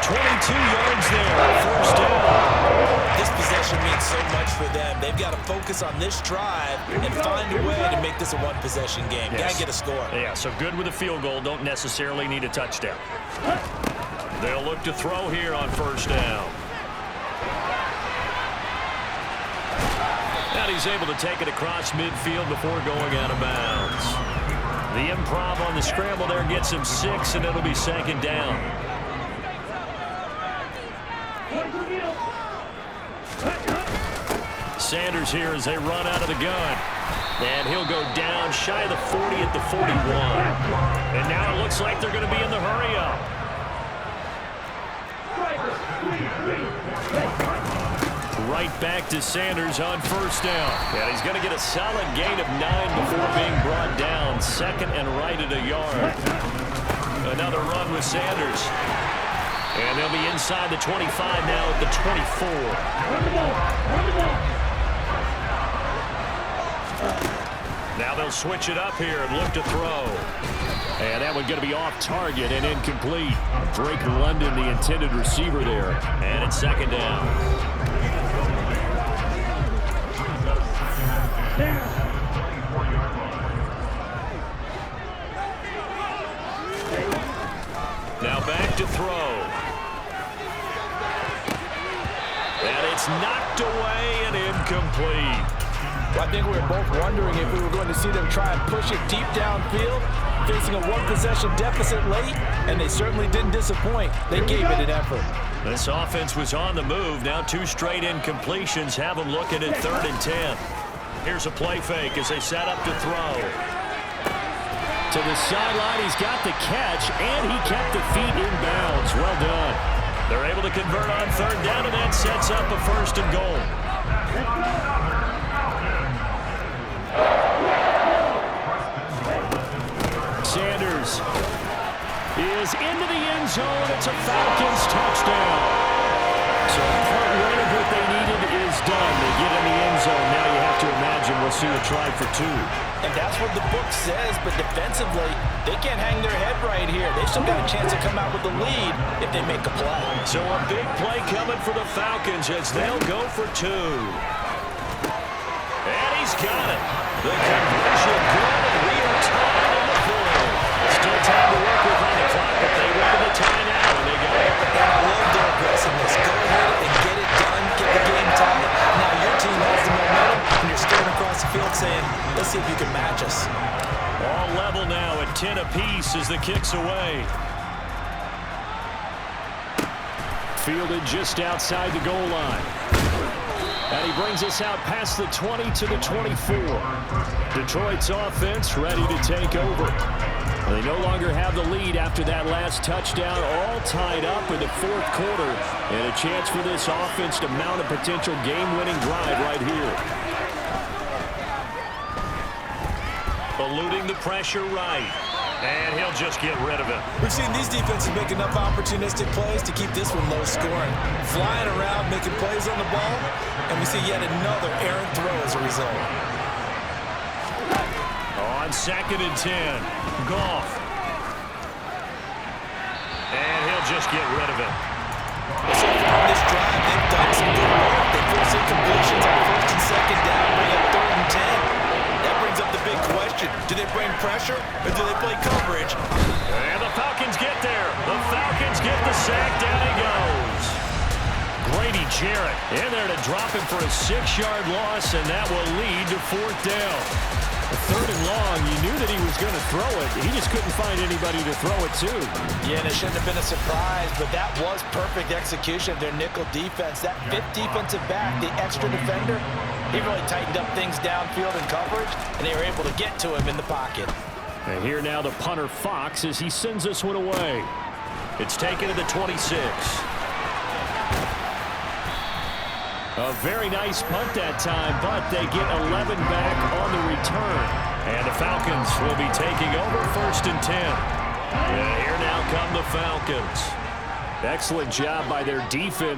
22 yards there, first down. This possession means so much for them. They've got to focus on this drive and find a way to make this a one-possession game. Got to get a score. Yeah, so good with a field goal. Don't necessarily need a touchdown. They'll look to throw here on first down. And he's able to take it across midfield before going out of bounds. The improv on the scramble there gets him 6, and it'll be 2nd down. Sanders here as they run out of the gun. And he'll go down shy of the 40 at the 41. And now it looks like they're going to be in the hurry-up. Right back to Sanders on first down. And he's going to get a solid gain of 9 before being brought down. 2nd and right at a yard. Another run with Sanders. And they'll be inside the 25 now at the 24. Now they'll switch it up here and look to throw. And that one going to be off target and incomplete. Drake London, the intended receiver there. And it's 2nd down. Now back to throw. And it's knocked away and incomplete. Well, I think we were both wondering if we were going to see them try and push it deep downfield, facing a one-possession deficit late, and they certainly didn't disappoint. They gave it an effort. This offense was on the move. Now 2 straight incompletions have them looking at 3rd and 10. Here's a play fake as they set up to throw. To the sideline, he's got the catch, and he kept the feet in bounds. Well done. They're able to convert on 3rd down, and that sets up a 1st and goal. Sanders is into the end zone. It's a Falcons touchdown. So part one of what they needed is done. They get in the end zone. Now you have to imagine we'll see a try for 2. And that's what the book says, but defensively, they can't hang their head right here. They've still got a chance to come out with the lead if they make a play. So a big play coming for the Falcons as they'll go for 2. And he's got it. The conversion good, and we are tied in the 4th. Still time to work with on the clock, but they wanted the timeout, and they got it. And I love their aggressiveness. Go ahead and get it done, get the game tied. Now your team has the momentum, and you're staring across the field saying, let's see if you can match us. All level now at 10 apiece as the kick's away. Fielded just outside the goal line. And he brings us out past the 20 to the 24. Detroit's offense ready to take over. They no longer have the lead after that last touchdown, all tied up in the 4th quarter. And a chance for this offense to mount a potential game-winning drive right here. Eluding the pressure right. And he'll just get rid of it. We've seen these defenses make enough opportunistic plays to keep this one low scoring. Flying around, making plays on the ball, and we see yet another errant throw as a result. On 2nd and 10, Goff. And he'll just get rid of it. So far on this drive, they've done some good work. They force incompletions on 1st and 2nd down, bring up 3rd and 10. That brings up the big question. Do they bring pressure or do they play coverage? And the Falcons get there. The Falcons get the sack. Down he goes. Grady Jarrett in there to drop him for a 6-yard loss, and that will lead to 4th down. 3rd and long, you knew that he was going to throw it. He just couldn't find anybody to throw it to. Yeah, and it shouldn't have been a surprise, but that was perfect execution of their nickel defense. That 5th defensive back, the extra defender, he really tightened up things downfield in coverage, and they were able to get to him in the pocket. And here now the punter Fox as he sends this one away. It's taken to the 26. A very nice punt that time, but they get 11 back on the return. And the Falcons will be taking over 1st and 10. And here now come the Falcons. Excellent job by their defense